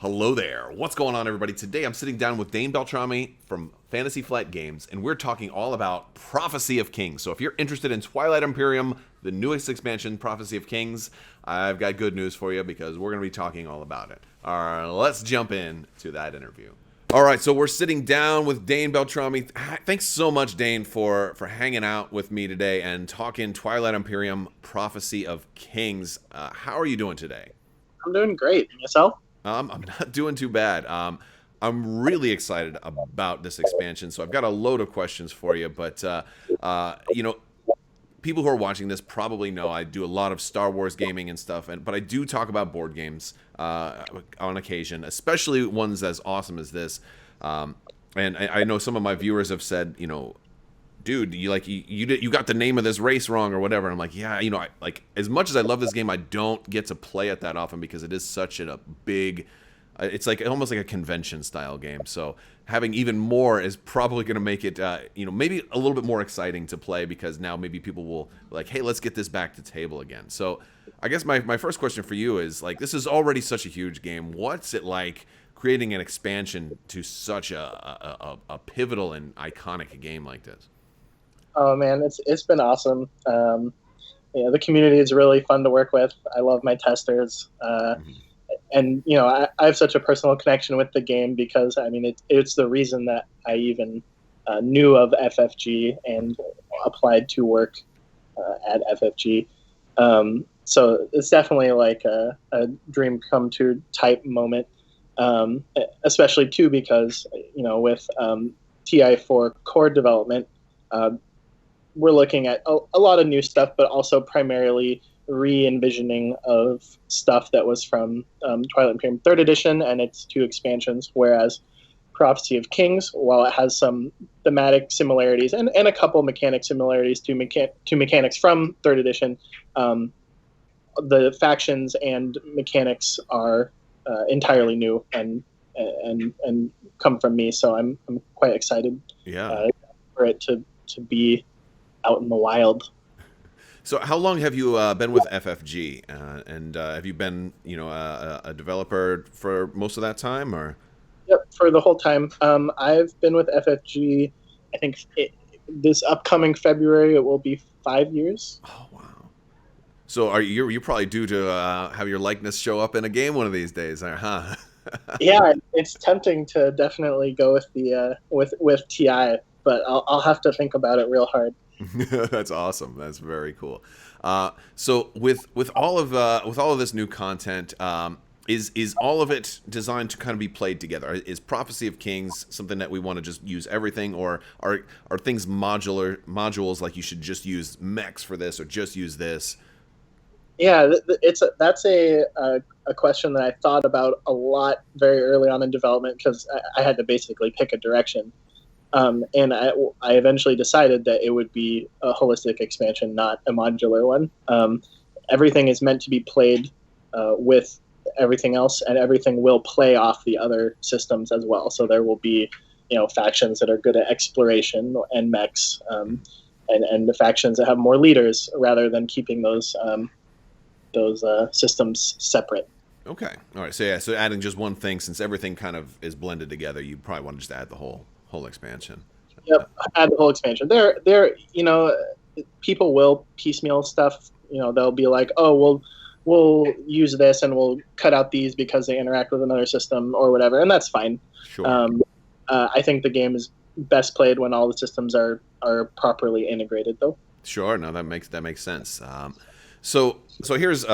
Hello there. What's going on, everybody? Today I'm sitting down with Dane Beltrami from Fantasy Flight Games, and we're talking all about Prophecy of Kings. So if you're interested in Twilight Imperium, the newest expansion, Prophecy of Kings, I've got good news for you because we're going to be talking all about it. All right, let's jump in to that interview. All right, so we're sitting down with Dane Beltrami. Thanks so much, Dane, for hanging out with me today and talking Twilight Imperium, Prophecy of Kings. How are you doing today? I'm doing great. And yourself? I'm not doing too bad. I'm really excited about this expansion, so I've got a load of questions for you. But people who are watching this probably know I do a lot of Star Wars gaming and stuff, but I do talk about board games on occasion, especially ones as awesome as this. And I know some of my viewers have said, dude, you got the name of this race wrong or whatever. And I'm like, yeah, as much as I love this game, I don't get to play it that often because it is such a big, it's like almost like a convention style game. So having even more is probably going to make it, maybe a little bit more exciting to play because now maybe people will be like, hey, let's get this back to table again. So I guess my first question for you is this is already such a huge game. What's it like creating an expansion to such a pivotal and iconic game like this? Oh man, it's been awesome. The community is really fun to work with. I love my testers, and I have such a personal connection with the game because it's the reason that I even knew of FFG and applied to work at FFG. So it's definitely like a dream come true type moment, especially too because with TI4 core development. We're looking at a lot of new stuff, but also primarily re-envisioning of stuff that was from Twilight Imperium 3rd Edition and its 2 expansions, whereas Prophecy of Kings, while it has some thematic similarities and a couple mechanic similarities to mechanics from 3rd Edition, the factions and mechanics are entirely new and come from me, so I'm quite excited for it to be out in the wild. So how long have you been with FFG, and have you been a developer for most of that time, or? Yep, for the whole time. I've been with FFG. I think this upcoming February it will be 5 years. Oh wow! So you're probably due to have your likeness show up in a game one of these days, huh? Yeah, it's tempting to definitely go with the with TI, but I'll have to think about it real hard. That's awesome. That's very cool. So with all of this new content, is all of it designed to kind of be played together? Is Prophecy of Kings something that we want to just use everything, or are things modules like you should just use Mechs for this or just use this? Yeah, that's a question that I thought about a lot very early on in development because I had to basically pick a direction. And I eventually decided that it would be a holistic expansion, not a modular one. Everything is meant to be played with everything else, and everything will play off the other systems as well. So there will be, factions that are good at exploration and mechs, and the factions that have more leaders rather than keeping those systems separate. Okay, all right. So adding just one thing, since everything kind of is blended together, you probably want to just add the whole expansion. Yep, add the whole expansion. There, people will piecemeal stuff. They'll be like, oh, we'll use this and we'll cut out these because they interact with another system or whatever, and that's fine. Sure. I think the game is best played when all the systems are properly integrated, though. Sure. No, that makes sense. So here's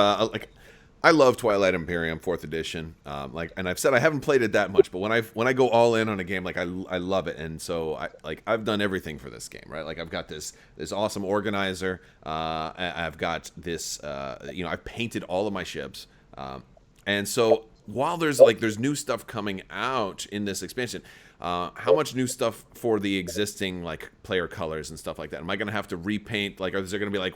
I love Twilight Imperium 4th Edition. And I've said I haven't played it that much, but when I go all in on a game, I love it. And so I've done everything for this game, right? I've got this awesome organizer. I've got this I've painted all of my ships. And so while there's new stuff coming out in this expansion, how much new stuff for the existing player colors and stuff like that? Am I going to have to repaint? Is there going to be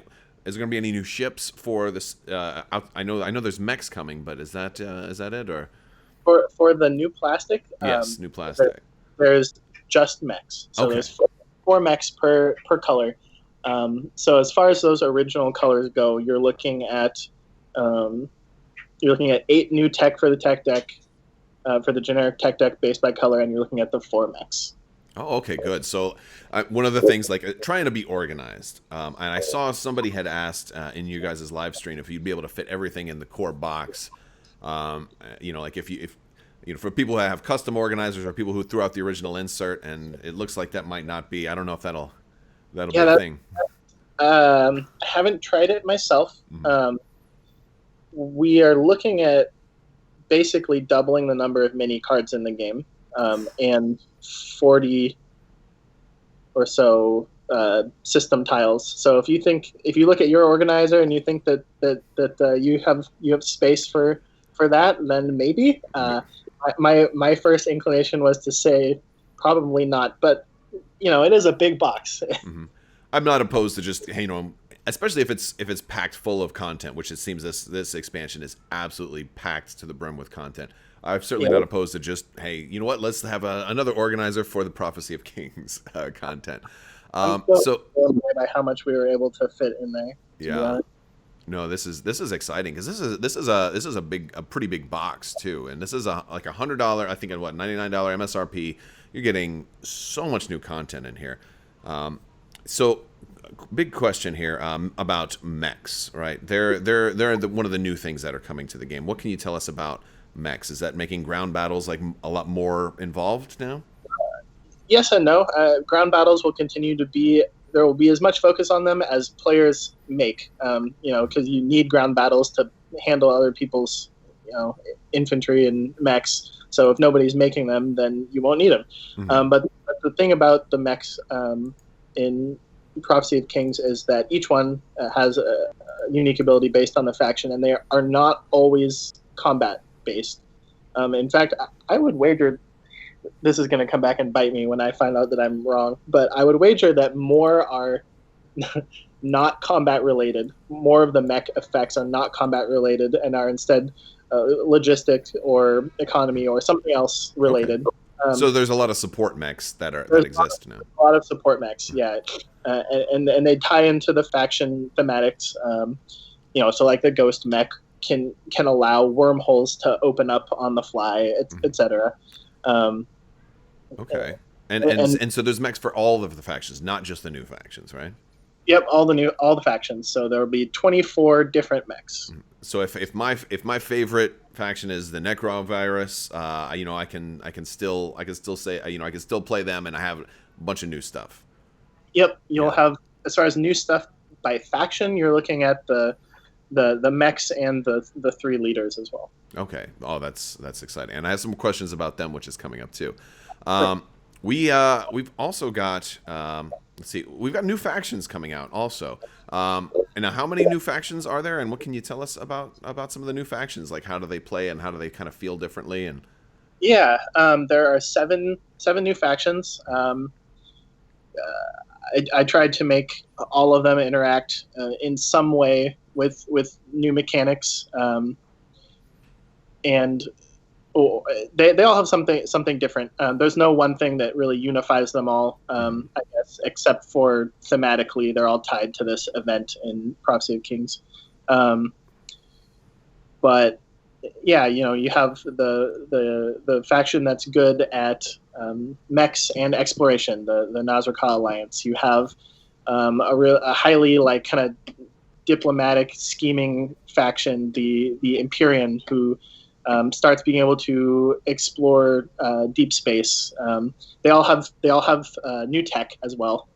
is there going to be any new ships for this? I know there's mechs coming, but is that it, or for the new plastic? Yes, new plastic. There's just mechs. So there's four mechs per color. So as far as those original colors go, you're looking at 8 new tech for the tech deck, for the generic tech deck based by color, and you're looking at the 4 mechs. Oh, okay, good. So one of the things, like trying to be organized, and I saw somebody had asked in you guys' live stream if you'd be able to fit everything in the core box. Like if for people who have custom organizers or people who threw out the original insert, and it looks like that might not be. I don't know if that'll be a thing. I haven't tried it myself. Mm-hmm. We are looking at basically doubling the number of mini cards in the game, and 40 or so system tiles. So if you look at your organizer and you think that you have space for that, then maybe. My first inclination was to say probably not, but it is a big box. Mm-hmm. I'm not opposed to just especially if it's packed full of content, which it seems this expansion is absolutely packed to the brim with content. I'm certainly not opposed to just, hey, you know what? Let's have another organizer for the Prophecy of Kings content. So by how much we were able to fit in there. Yeah. No, this is exciting because this is a pretty big box too, and this is like $100. I think at what $99 MSRP. You're getting so much new content in here. So big question here about mechs, right? They're one of the new things that are coming to the game. What can you tell us about mechs? Is that making ground battles like a lot more involved now? Yes and no. Ground battles will continue to be. There will be as much focus on them as players make. Because you need ground battles to handle other people's, infantry and mechs. So if nobody's making them, then you won't need them. Mm-hmm. But the thing about the mechs in Prophecy of Kings is that each one has a unique ability based on the faction, and they are not always combat based. In fact, I would wager this is going to come back and bite me when I find out that I'm wrong, but I would wager that more are not combat related. More of the mech effects are not combat related and are instead logistic or economy or something else related. Okay. So there's a lot of support mechs that exist now. A lot of support mechs, yeah, and they tie into the faction thematics. So like the ghost mech can allow wormholes to open up on the fly, etc. Okay, and so there's mechs for all of the factions, not just the new factions, right? Yep, all the factions. So there will be 24 different mechs. So if my favorite faction is the Necrovirus, I can still say I can still play them, and I have a bunch of new stuff. Yep, you'll have, as far as new stuff by faction, you're looking at the mechs and the 3 leaders as well. Okay. Oh, that's exciting. And I have some questions about them, which is coming up too. We've also got let's see, we've got new factions coming out also. And now, how many new factions are there, and what can you tell us about some of the new factions? Like, how do they play, and how do they kind of feel differently? And there are seven new factions. I tried to make all of them interact in some way with new mechanics, and they all have something different. There's no one thing that really unifies them all, I guess, except for thematically they're all tied to this event in Prophecy of Kings. But yeah, you have the faction that's good at mechs and exploration, the Nazraka Alliance. You have a highly kind of diplomatic, scheming faction, the Imperium, who starts being able to explore deep space. They all have new tech as well.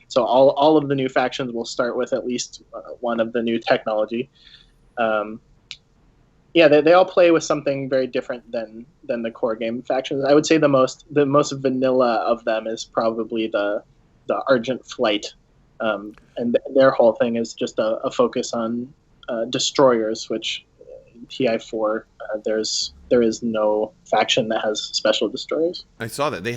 So all of the new factions will start with at least one of the new technology. They all play with something very different than the core game factions. I would say the most vanilla of them is probably the Argent Flight, and their whole thing is just a focus on destroyers, which in TI4 there is no faction that has special destroyers. I saw that they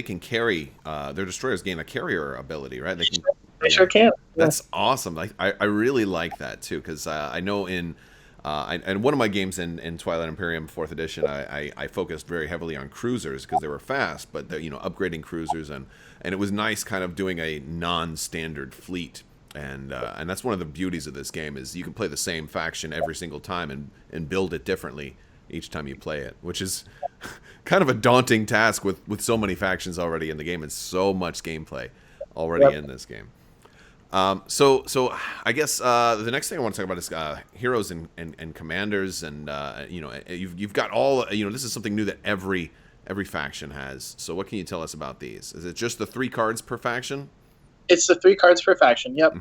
can carry their destroyers gain a carrier ability, right? They sure can. That's awesome. I really like that too, because I know in and one of my games in Twilight Imperium 4th edition, I focused very heavily on cruisers because they were fast, but upgrading cruisers, and it was nice kind of doing a non-standard fleet. And that's one of the beauties of this game is you can play the same faction every single time and build it differently. each time you play it, which is kind of a daunting task with so many factions already in the game and so much gameplay already in this game. So I guess the next thing I want to talk about is heroes and commanders, and you've got all this is something new that every faction has. So what can you tell us about these? Is it just the 3 cards per faction? It's the 3 cards per faction. Yep.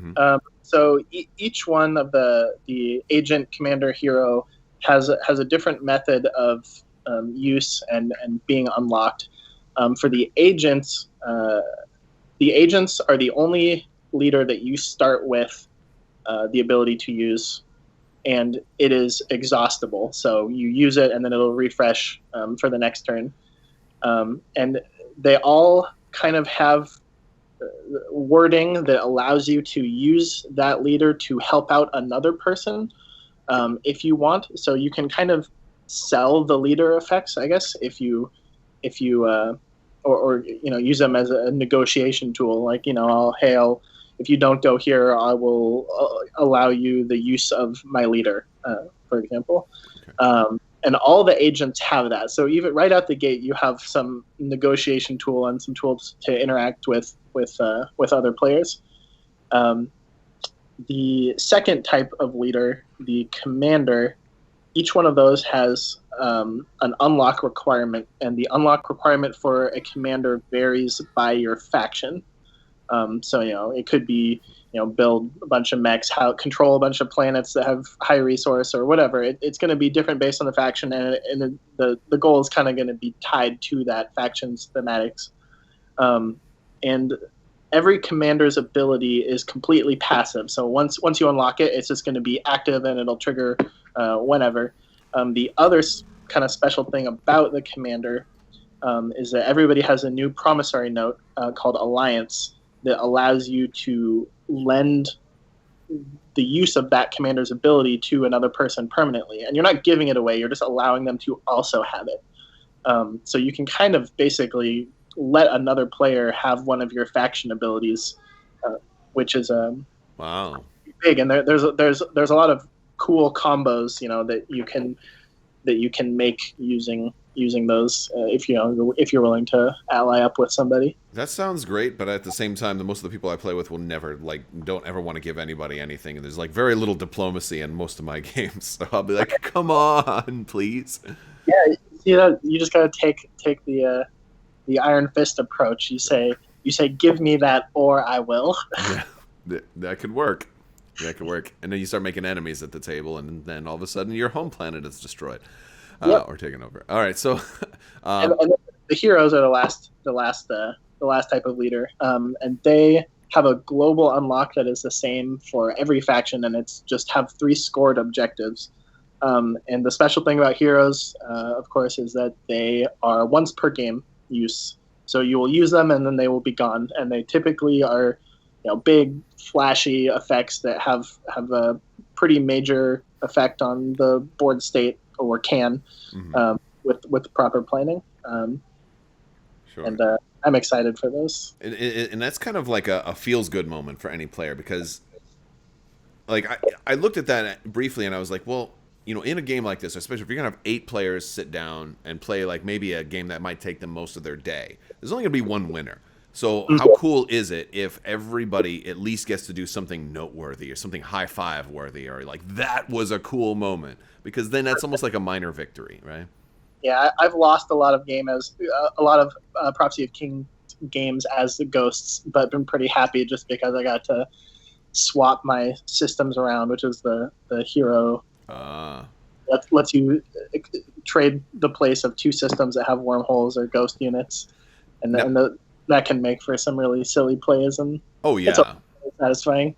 So each one of the agent, commander, hero has a different method of use and being unlocked. For the agents are the only leader that you start with the ability to use, and it is exhaustible. So you use it, and then it'll refresh for the next turn. And they all kind of have wording that allows you to use that leader to help out another person if you want. So you can kind of sell the leader effects, I guess, if you use them as a negotiation tool. Like, if you don't go here, I will allow you the use of my leader, for example. Okay. And all the agents have that. So even right out the gate, you have some negotiation tool and some tools to interact with other players. The second type of leader, the commander, each one of those has an unlock requirement, and the unlock requirement for a commander varies by your faction. So it could be build a bunch of mechs, control a bunch of planets that have high resource or whatever. It's going to be different based on the faction, and the goal is kind of going to be tied to that faction's thematics. And every commander's ability is completely passive. So once you unlock it, it's just going to be active and it'll trigger whenever. The other kind of special thing about the commander is that everybody has a new promissory note called Alliance that allows you to lend the use of that commander's ability to another person permanently. And you're not giving it away, you're just allowing them to also have it. So you can kind of basically let another player have one of your faction abilities, which is wow, big. And there's a lot of cool combos, that you can make using those if you're willing to ally up with somebody. That sounds great, but at the same time, most of the people I play with will never don't ever want to give anybody anything. And there's very little diplomacy in most of my games, so I'll be like, come on, please. Yeah, you just gotta take the Iron Fist approach. You say, give me that or I will. Yeah, that could work. That could work. And then you start making enemies at the table, and then all of a sudden your home planet is destroyed or taken over. All right, so and the heroes are the last type of leader, and they have a global unlock that is the same for every faction, and it's just have 3 scored objectives. And the special thing about heroes, of course, is that they are once per game use. So you will use them, and then they will be gone. And they typically are, big, flashy effects that have a pretty major effect on the board state, or can, with the proper planning. Sure. And I'm excited for those. And that's kind of like a feels good moment for any player, because I looked at that briefly and I was like, well, in a game like this, especially if you're going to have 8 players sit down and play maybe a game that might take them most of their day, there's only going to be one winner. So how cool is it if everybody at least gets to do something noteworthy or something high five worthy, or that was a cool moment, because then that's almost like a minor victory, right? Yeah, I've lost a lot of Prophecy of King games as the ghosts, but been pretty happy just because I got to swap my systems around, which is the hero. Lets you trade the place of 2 systems that have wormholes or ghost units, and that can make for some really silly plays. And it's satisfying.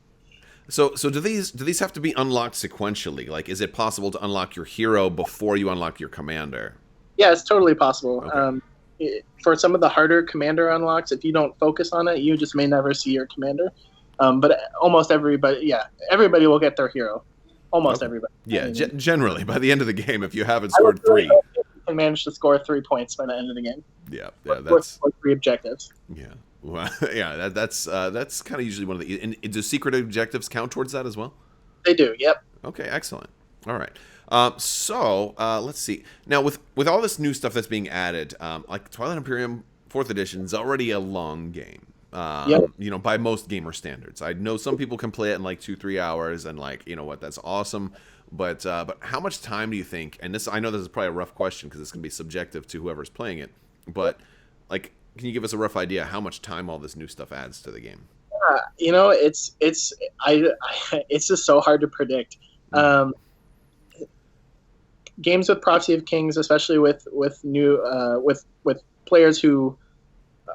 So do these have to be unlocked sequentially? Is it possible to unlock your hero before you unlock your commander? Yeah, it's totally possible. Okay. For some of the harder commander unlocks, if you don't focus on it, you just may never see your commander. But almost everybody will get their hero. Almost everybody. Yeah, generally, by the end of the game, if you haven't scored 3. You can manage to score 3 points by the end of the game. Yeah, that's... Or 3 objectives. Yeah. Well, yeah, that's kind of usually one of the... And do secret objectives count towards that as well? They do, yep. Okay, excellent. All right. Let's see. Now, with all this new stuff that's being added, like Twilight Imperium 4th Edition is already a long game. Yep. By most gamer standards. I know some people can play it in like 2-3 hours, and like, you know what, that's awesome. But how much time do you think? And I know this is probably a rough question because it's going to be subjective to whoever's playing it. But like, can you give us a rough idea how much time all this new stuff adds to the game? It's just so hard to predict. Games with Prophecy of Kings, especially with new with players who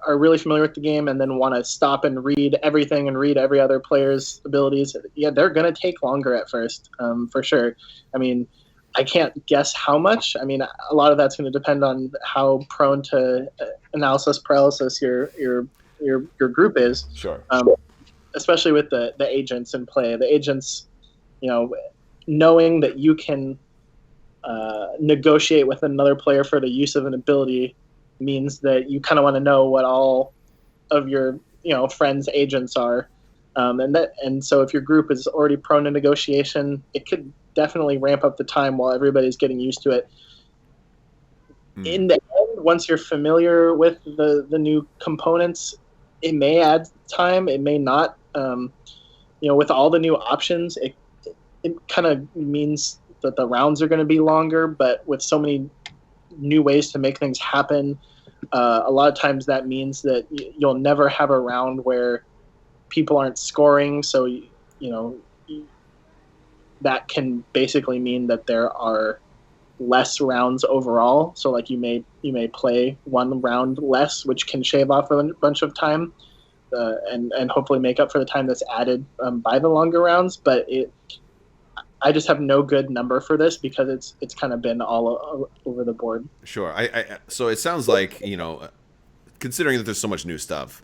are really familiar with the game and then want to stop and read everything and read every other player's abilities, yeah, they're going to take longer at first, for sure. I mean, I can't guess how much. I mean, a lot of that's going to depend on how prone to analysis paralysis your group is. Sure. Especially with the agents in play. The agents, knowing that you can negotiate with another player for the use of an ability means that you kind of want to know what all of your friends' agents are, and so if your group is already prone to negotiation, it could definitely ramp up the time while everybody's getting used to it. In the end, once you're familiar with the new components, it may add time, it may not. With all the new options, it kind of means that the rounds are going to be longer, but with so many new ways to make things happen, a lot of times that means that you'll never have a round where people aren't scoring. So, that can basically mean that there are less rounds overall. So like you may play one round less, which can shave off a bunch of time, and hopefully make up for the time that's added by the longer rounds. But I just have no good number for this because it's kind of been all over the board. Sure. So it sounds like, considering that there's so much new stuff,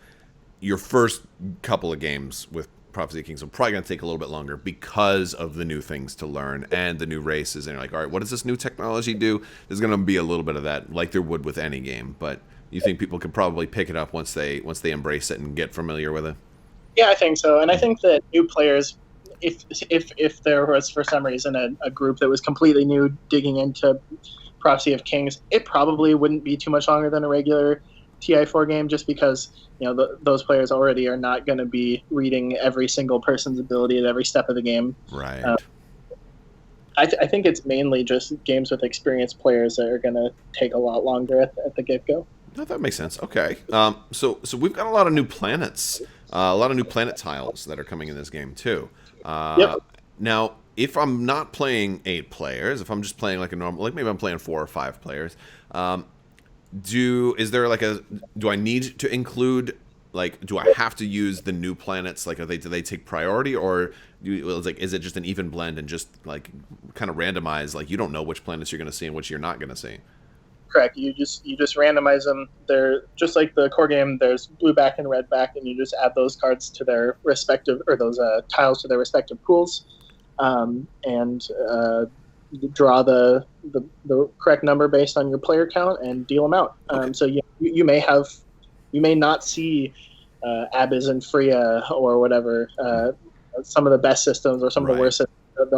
your first couple of games with Prophecy of Kings are probably going to take a little bit longer because of the new things to learn and the new races. And you're like, all right, what does this new technology do? There's going to be a little bit of that, like there would with any game. But you think people could probably pick it up once they embrace it and get familiar with it? Yeah, I think so. And I think that new players, if there was for some reason a group that was completely new digging into Prophecy of Kings, it probably wouldn't be too much longer than a regular TI4 game, just because those players already are not going to be reading every single person's ability at every step of the game. Right. I think it's mainly just games with experienced players that are going to take a lot longer at the get-go. No, that makes sense. Okay. So we've got a lot of new planets, a lot of new planet tiles that are coming in this game too. Yep. Now, if I'm not playing 8 players, if I'm just playing like a normal, like maybe I'm playing 4 or 5 players, do I need to include, like, do I have to use the new planets? Like, do they take priority, or is it just an even blend and just like kind of randomize? Like, you don't know which planets you're going to see and which you're not going to see. Correct. You just randomize them. They're just like the core game. There's blue back and red back, and you just add those cards to their respective, or those tiles to their respective pools, and draw the correct number based on your player count and deal them out. Okay. So you may not see Abyss and Freya or whatever, some of the best systems or some of the worst systems.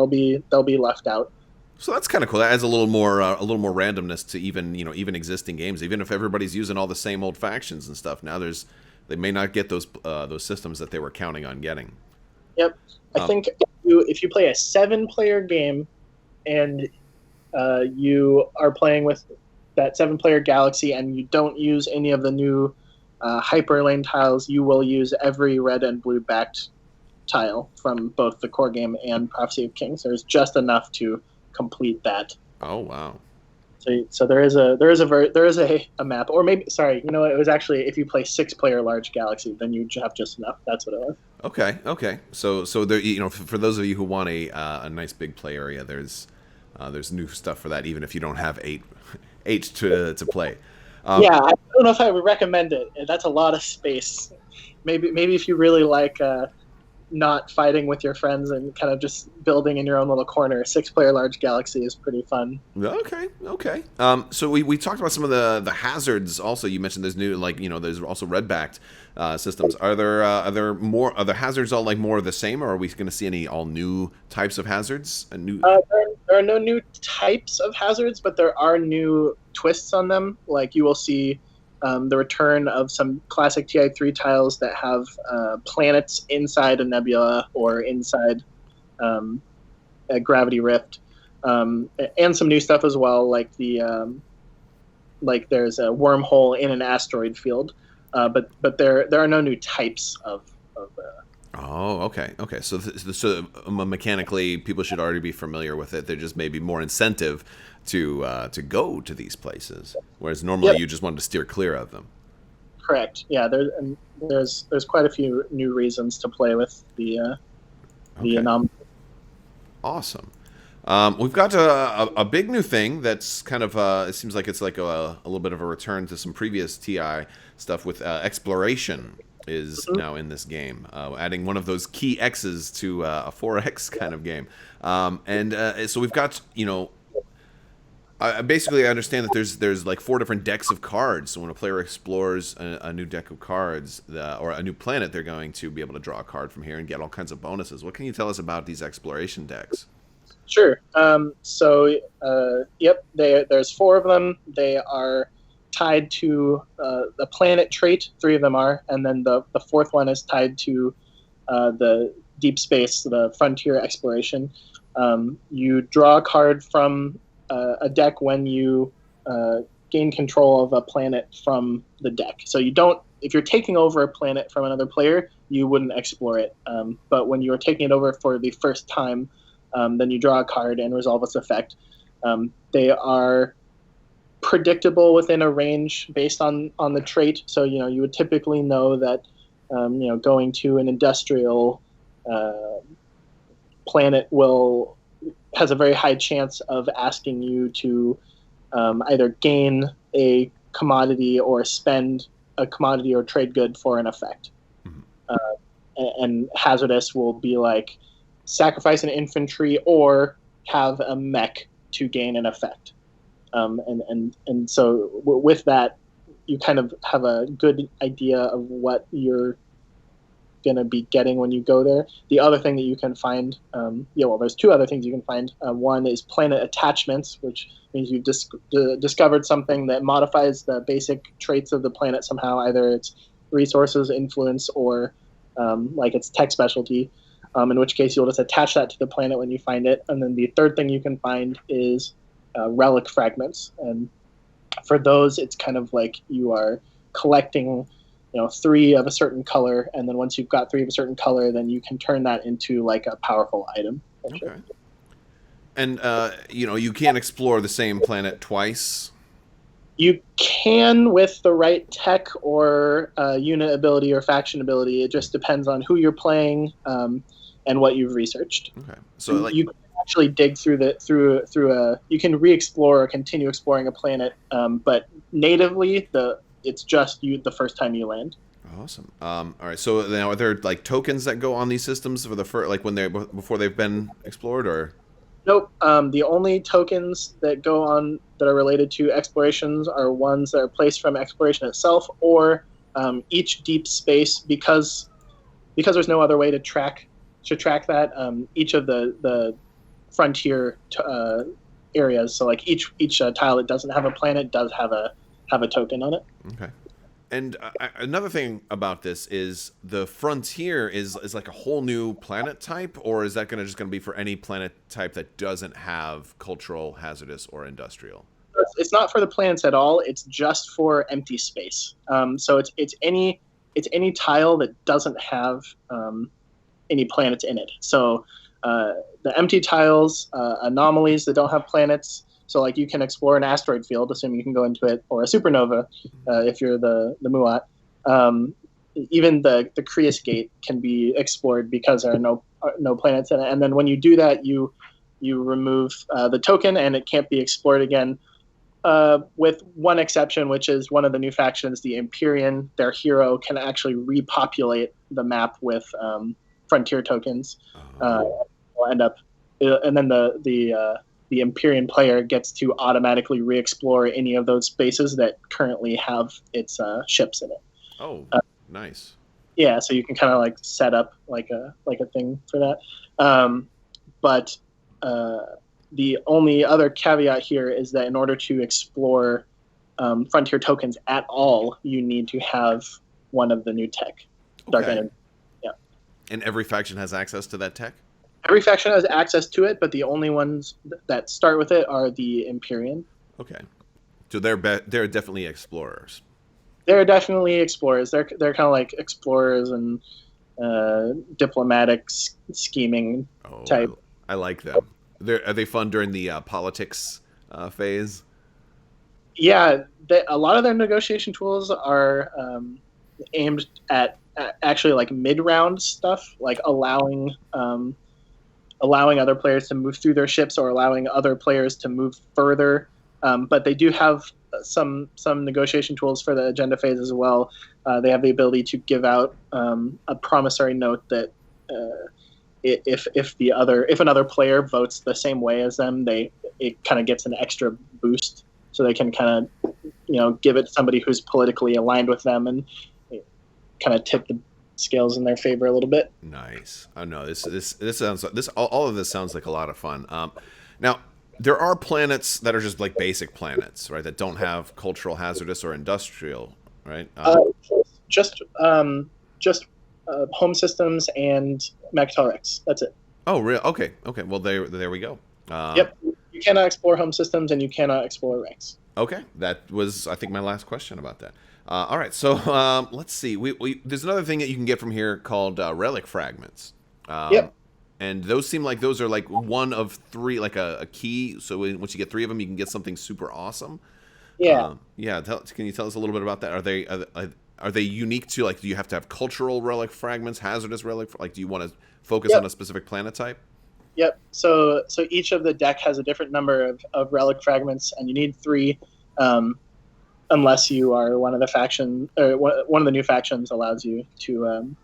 They'll be left out. So that's kind of cool. That adds a little more randomness to even existing games. Even if everybody's using all the same old factions and stuff, now they may not get those systems that they were counting on getting. Yep, I think if you play a 7-player game and you are playing with that 7-player galaxy and you don't use any of the new hyperlane tiles, you will use every red and blue backed tile from both the core game and Prophecy of Kings. There's just enough to complete that. Oh wow! So there is a map, or maybe it was actually, if you play 6-player large galaxy, then you have just enough. That's what it was. Okay. So there, for those of you who want a nice big play area, there's new stuff for that, even if you don't have eight to play. Yeah, I don't know if I would recommend it. That's a lot of space. Maybe if you really like not fighting with your friends and kind of just building in your own little corner. 6-player large galaxy is pretty fun. Okay, okay. So we talked about some of the hazards. Also, you mentioned there's new, like, there's also red backed systems. Are the hazards all like more of the same, or are we going to see any all new types of hazards? There are no new types of hazards, but there are new twists on them. Like you will see the return of some classic TI3 tiles that have planets inside a nebula or inside a gravity rift, and some new stuff as well, like like there's a wormhole in an asteroid field, but there are no new types of Oh, okay, okay. So, mechanically, people should already be familiar with it. There just may be more incentive to go to these places, whereas normally you just wanted to steer clear of them. Correct. Yeah, there's quite a few new reasons to play with the anomaly. Awesome. We've got a big new thing that's kind of it seems like it's like a little bit of a return to some previous TI stuff with exploration. Is now in this game, adding one of those key X's to a 4X kind of game. So we've got, basically I understand that there's like 4 different decks of cards. So when a player explores a new deck of cards or a new planet, they're going to be able to draw a card from here and get all kinds of bonuses. What can you tell us about these exploration decks? Sure. There's 4 of them. They are tied to the planet trait. 3 of them are, and then the 4th one is tied to the deep space, the frontier exploration. You draw a card from a deck when you gain control of a planet from the deck. So you don't, if you're taking over a planet from another player, you wouldn't explore it. But when you're taking it over for the first time, then you draw a card and resolve its effect. They are predictable within a range based on the trait. So, you would typically know that, going to an industrial planet has a very high chance of asking you to either gain a commodity or spend a commodity or trade good for an effect. And hazardous will be like sacrifice an infantry or have a mech to gain an effect. And so with that, you kind of have a good idea of what you're going to be getting when you go there. The other thing that you can find, there's 2 other things you can find. One is planet attachments, which means you've discovered something that modifies the basic traits of the planet somehow, either its resources, influence, or like its tech specialty, in which case you'll just attach that to the planet when you find it. And then the 3rd thing you can find is relic fragments, and for those it's kind of like you are collecting 3 of a certain color, and then once you've got 3 of a certain color, then you can turn that into like a powerful item. Okay. And you can't explore the same planet twice. You can with the right tech or unit ability or faction ability. It just depends on who you're playing and what you've researched. Okay, so you can actually dig you can re-explore or continue exploring a planet, but natively it's just you the first time you land. Awesome. All right. So now, are there like tokens that go on these systems for the like when before they've been explored, or? Nope. The only tokens that go on that are related to explorations are ones that are placed from exploration itself, or each deep space, because there's no other way to track that. Each of the frontier areas. So like each tile that doesn't have a planet does have a token on it. Okay. And another thing about this is the frontier is like a whole new planet type, or is that just going to be for any planet type that doesn't have cultural, hazardous, or industrial? It's not for the planets at all. It's just for empty space. So it's any tile that doesn't have any planets in it. So the empty tiles, anomalies that don't have planets. So like you can explore an asteroid field, assuming you can go into it, or a supernova if you're the Muat. Even the Creus Gate can be explored because there are no planets in it. And then when you do that, you remove the token, and it can't be explored again. With one exception, which is one of the new factions, the Imperium. Their hero can actually repopulate the map with frontier tokens. Oh. Will end up, and then the Empyrean player gets to automatically re-explore any of those spaces that currently have its ships in it. Oh, nice. Yeah, so you can kind of like set up like a thing for that. But the only other caveat here is that in order to explore frontier tokens at all, you need to have one of the new tech, Dark Okay. Energy. Yeah. And every faction has access to that tech? Every faction has access to it, but the only ones that start with it are the Empyrean. Okay. So they're definitely explorers. They're definitely explorers. They're kind of like explorers and diplomatic scheming Oh, type. I like them. Are they fun during the politics phase? Yeah, a lot of their negotiation tools are aimed at actually like mid-round stuff, like allowing other players to move through their ships or allowing other players to move further. But they do have some negotiation tools for the agenda phase as well. They have the ability to give out a promissory note that if another player votes the same way as them, it kind of gets an extra boost, so they can kind of give it to somebody who's politically aligned with them and kind of tip the scales in their favor a little bit. Nice. Oh no, this sounds all of this sounds like a lot of fun. Now there are planets that are just like basic planets, right? That don't have cultural, hazardous, or industrial, right? Just home systems and Mechs. That's it. Oh, real? Okay. Okay. Well, there we go. Yep. You cannot explore home systems and you cannot explore ranks. Okay. That was, I think, my last question about that. All right. So let's see. There's another thing that you can get from here called relic fragments. Yep. And those seem like those are like one of three, like a key. So once you get three of them, you can get something super awesome. Yeah. Yeah. Can you tell us a little bit about that? Are they unique to, like, do you have to have cultural relic fragments, hazardous relic? Like, do you want to focus on a specific planet type? Yep. So each of the deck has a different number of relic fragments, and you need 3, unless you are one of the faction or one of the new factions allows you to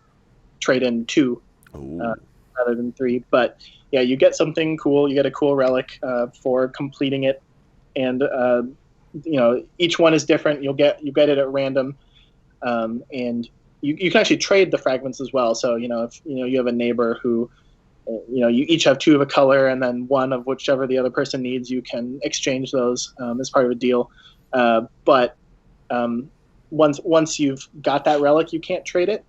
trade in 2 rather than 3. But yeah, you get something cool. You get a cool relic for completing it, and each one is different. You get it at random. And you can actually trade the fragments as well. So if you have a neighbor who you each have 2 of a color, and then one of whichever the other person needs, you can exchange those as part of a deal. But once you've got that relic, you can't trade it.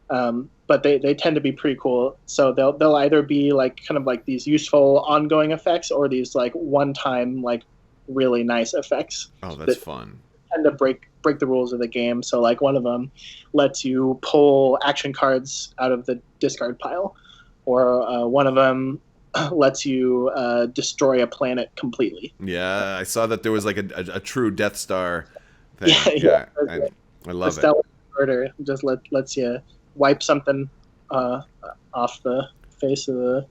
But they tend to be pretty cool. So they'll either be like kind of like these useful ongoing effects, or these like one-time like really nice effects. Oh, that's fun. Tend to break the rules of the game. So like one of them lets you pull action cards out of the discard pile, or one of them lets you destroy a planet completely. Yeah, I saw that there was like a true Death Star thing. Yeah. I love it. Stellar Order just lets you wipe something off the face of the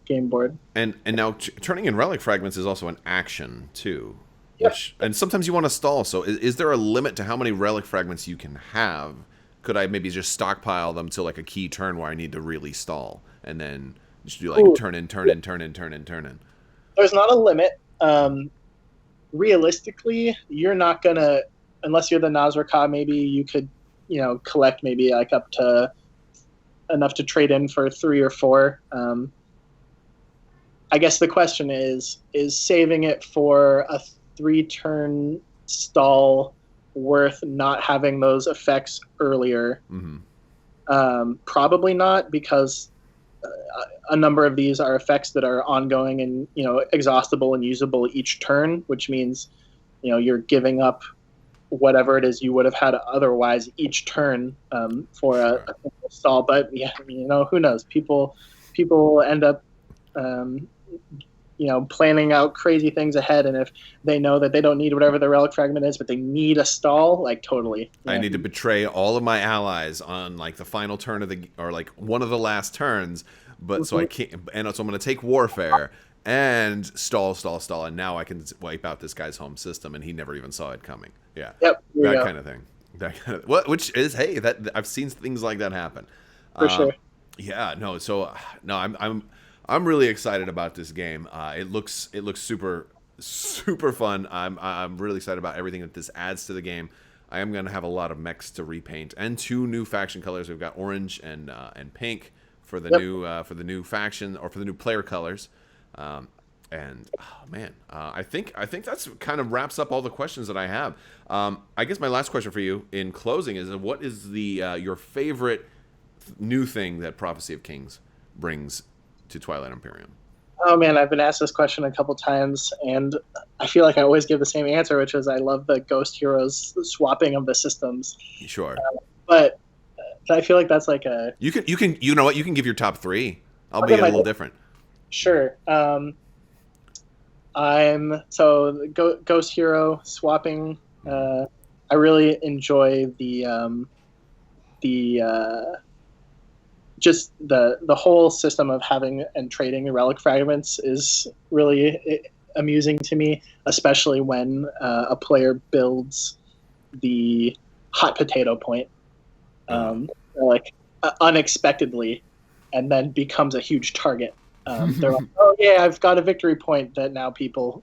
game board. And now turning in relic fragments is also an action too. Yep. And sometimes you want to stall. So is there a limit to how many relic fragments you can have? Could I maybe just stockpile them till like a key turn where I need to really stall, and then just do like turn in. There's not a limit. Realistically, you're not gonna, unless you're the Nazrakah, maybe you could collect maybe like up to enough to trade in for 3 or 4. I guess the question is saving it for a 3-turn stall worth not having those effects earlier? Mm-hmm. Probably not, because a number of these are effects that are ongoing and exhaustible and usable each turn, which means you're giving up whatever it is you would have had otherwise each turn for a stall. But yeah, who knows? People end up planning out crazy things ahead, and if they know that they don't need whatever the relic fragment is, but they need a stall, like totally. I need to betray all of my allies on like the final turn of or like one of the last turns, but so I can't, and so I'm going to take warfare and stall, and now I can wipe out this guy's home system, and he never even saw it coming. Yeah. Yep. Kind of thing. Which is, hey, that I've seen things like that happen. For sure. Yeah, no. So no, I'm really excited about this game. It looks super fun. I'm really excited about everything that this adds to the game. I am gonna have a lot of mechs to repaint and two new faction colors. We've got orange and pink for the Yep. new faction or for the new player colors. And oh man, I think that's kind of wraps up all the questions that I have. I guess my last question for you in closing is, what is the your favorite new thing that Prophecy of Kings brings to Twilight Imperium? Oh man, I've been asked this question a couple times, and I feel like I always give the same answer, which is I love the Ghost Heroes swapping of the systems. Sure. But I feel like that's like a You know what, you can give your top three. I'll I'll be give a my little different. sure. I'm so Ghost Hero swapping. I really enjoy the just the whole system of having and trading relic fragments is really amusing to me, especially when a player builds the hot potato point, like unexpectedly, and then becomes a huge target. They're like, "Oh yeah, I've got a victory point that now people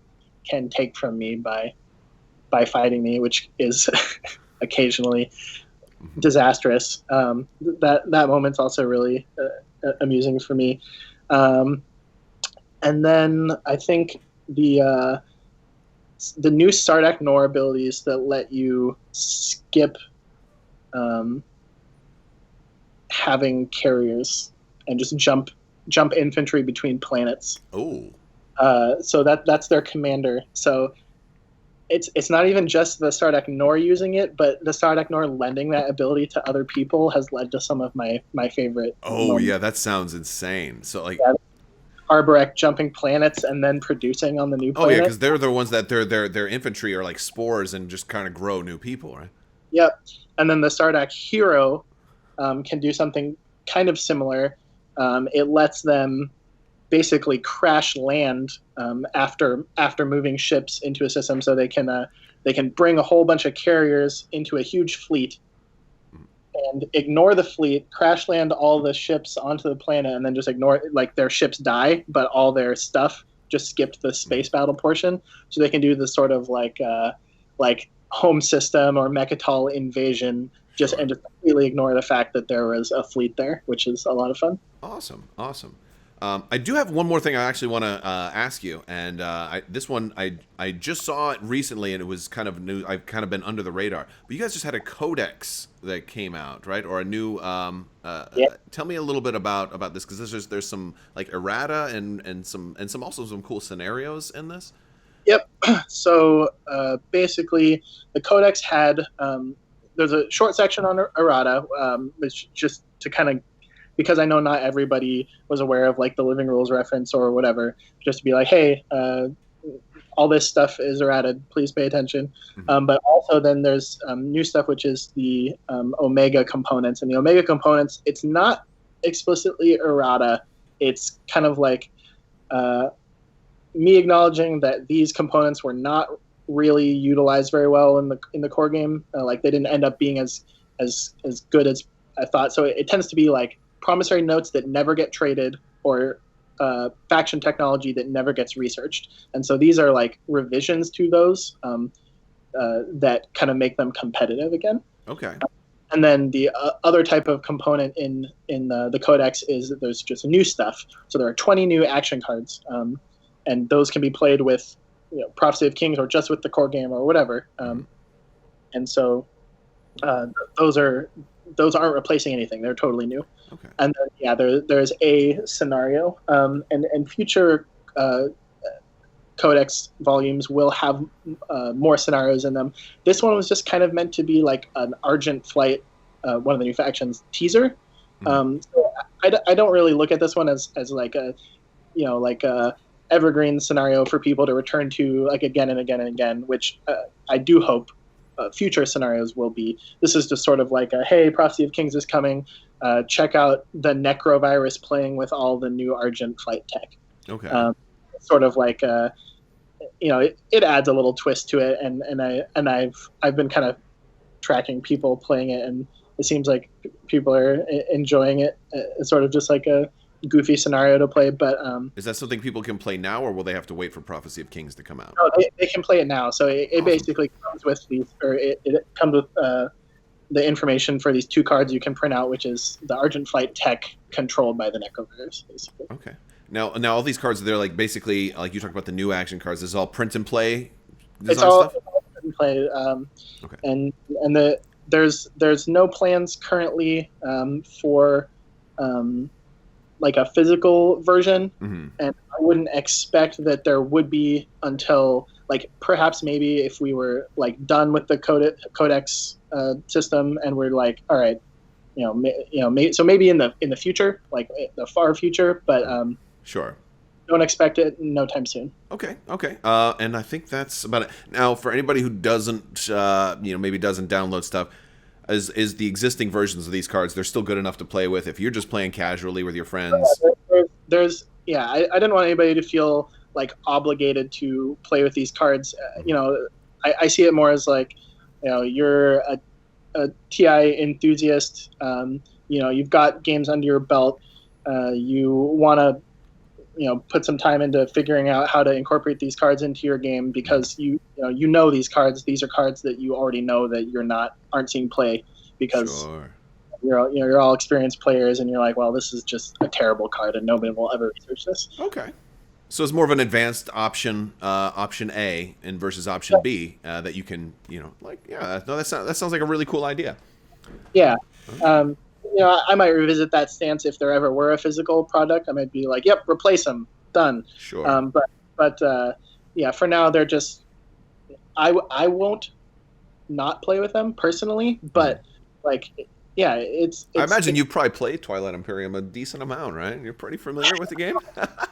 can take from me by fighting me," which is occasionally disastrous. That moment's also really amusing for me. And then I think the new Sardak Nor abilities that let you skip having carriers and just jump infantry between planets. Oh. So that's their commander. So it's not even just the Sardak Nor using it, but the Sardak Nor lending that ability to other people has led to some of my favorite. Oh moments. yeah, that sounds insane. So like, Yeah, Arborek jumping planets and then producing on the new oh planet. yeah, because they're the ones that their infantry are like spores and just kind of grow new people, right? Yep. And then the Sardak Hero can do something kind of similar. It lets them basically crash land after moving ships into a system, so they can bring a whole bunch of carriers into a huge fleet and ignore the fleet, crash land all the ships onto the planet, and then just ignore, like, their ships die, but all their stuff just skipped the space battle portion, so they can do the sort of like home system or Mechatol invasion, just Sure. and just completely ignore the fact that there was a fleet there, which is a lot of fun. Awesome. I do have one more thing I actually want to ask you, and this one I just saw it recently, and it was kind of new. I've kind of been under the radar, but you guys just had a Codex that came out, right? Or a new. Yeah. Tell me a little bit about this, because there's some like errata and some also some cool scenarios in this. Yep. So basically, the Codex had there's a short section on errata, which just to kind of, because I know not everybody was aware of like the Living Rules reference or whatever, just to be like, hey, all this stuff is errata, please pay attention. Mm-hmm. But also then there's new stuff, which is the Omega components. And the Omega components, it's not explicitly errata. It's kind of like me acknowledging that these components were not really utilized very well in the core game. Like they didn't end up being as good as I thought. So it tends to be like promissory notes that never get traded, or faction technology that never gets researched. And so these are like revisions to those that kind of make them competitive again. Okay. And then the other type of component in the Codex is that there's just new stuff. So there are 20 new action cards, and those can be played with, Prophecy of Kings or just with the core game or whatever. And so those aren't replacing anything. They're totally new. Okay. And then, there's a scenario, and future Codex volumes will have more scenarios in them. This one was just kind of meant to be like an Argent Flight, one of the new factions teaser. So I don't really look at this one as like a, like a evergreen scenario for people to return to like again and again and again, which I do hope future scenarios will be. This is just sort of like a, hey, Prophecy of Kings is coming. Check out the Necrovirus playing with all the new Argent Flight tech. Okay. Sort of like it adds a little twist to it, and I've been kind of tracking people playing it, and it seems like people are enjoying it. It's sort of just like a goofy scenario to play, but Is that something people can play now, or will they have to wait for Prophecy of Kings to come out? no, they can play it now. So it Awesome. basically comes with these, or it comes with the information for these 2 cards you can print out, which is the Argent Flight tech controlled by the Necroverse, basically. Okay. Now all these cards, they're like basically like you talked about the new action cards. This is all print and play design It's all stuff. print and play, Okay. and there's no plans currently for like a physical version, Mm-hmm. and I wouldn't expect that there would be until like perhaps maybe if we were like done with the Codex system and we're like, all right, so maybe in the future, like the far future, but Sure. don't expect it no time soon. Okay. Okay. And I think that's about it. Now, for anybody who doesn't, maybe doesn't download stuff, is the existing versions of these cards, they're still good enough to play with if you're just playing casually with your friends. I didn't want anybody to feel like obligated to play with these cards. I see it more as like, you're a TI enthusiast. You've got games under your belt. You want to, put some time into figuring out how to incorporate these cards into your game because you know these cards. These are cards that you already know that aren't seeing play because Sure. you're all experienced players and you're like, well, this is just a terrible card and nobody will ever research this. Okay. So it's more of an advanced option, option A, and versus option B that you can, that sounds like a really cool idea. Yeah. I might revisit that stance if there ever were a physical product. I might be like, yep, replace them, done. Sure. But for now they're just. I won't not play with them personally, but it's. I imagine you probably played Twilight Imperium a decent amount, right? You're pretty familiar with the game.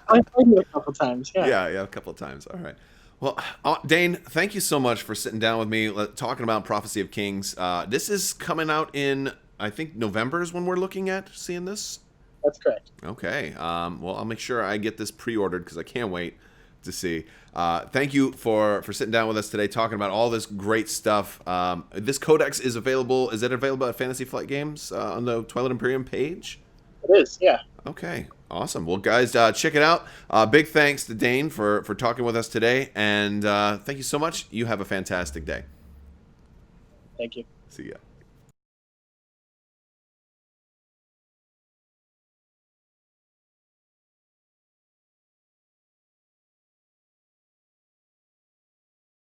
I played it a couple times. Yeah. Yeah, a couple of times. All right. Well, Dane, thank you so much for sitting down with me, talking about Prophecy of Kings. This is coming out in, I think, November is when we're looking at seeing this. That's correct. Okay. Well, I'll make sure I get this pre-ordered because I can't wait to see. Thank you for sitting down with us today, talking about all this great stuff. This Codex is available. Is it available at Fantasy Flight Games on the Twilight Imperium page? It is, yeah. Okay, awesome. Well, guys, check it out. Big thanks to Dane for talking with us today, and thank you so much. You have a fantastic day. Thank you. See ya.